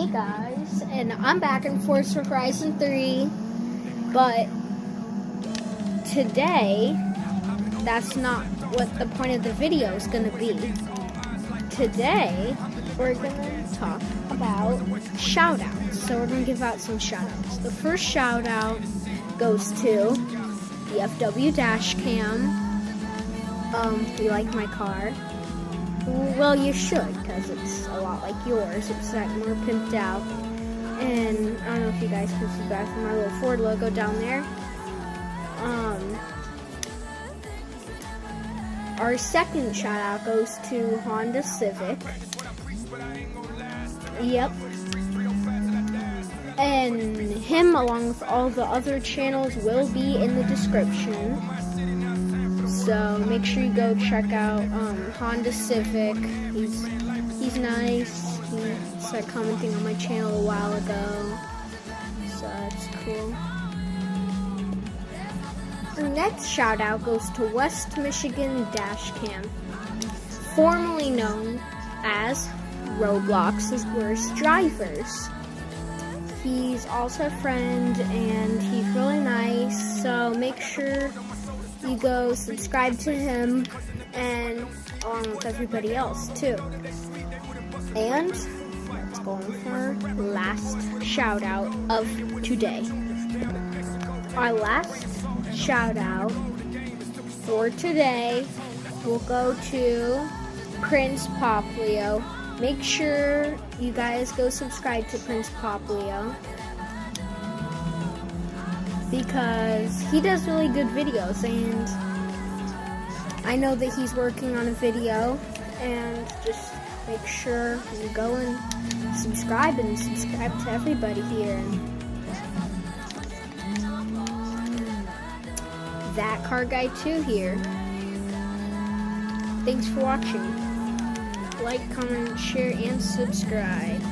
Hey guys, and I'm back in Forza Horizon 3, but today, that's not what the point of the video is going to be. Today, we're going to talk about shoutouts. So we're going to give out some shoutouts. The first shoutout goes to the FW Dashcam. You like my car? Well, you should, because it's a lot like yours, except more pimped out. And I don't know if you guys can see that from my little Ford logo down there. Our second shout out goes to Honda Civic. Yep. And him, along with all the other channels, will be in the description. So make sure you go check out Honda Civic. He's nice. He started commenting on my channel a while ago, so that's cool. The next shout out goes to West Michigan Dashcam, formerly known as Roblox's Worst Drivers. He's also a friend and he's really nice, so make sure you go subscribe to him, and along with everybody else too. And let's go on for our last shout out of today. Our last shout out for today will go to Prince Poplio. Make sure you guys go subscribe to Prince Poplio, because he does really good videos, and I know that he's working on a video, and just make sure you go and subscribe to everybody here. And that car guy too here. Thanks for watching. Like, comment, share, and subscribe.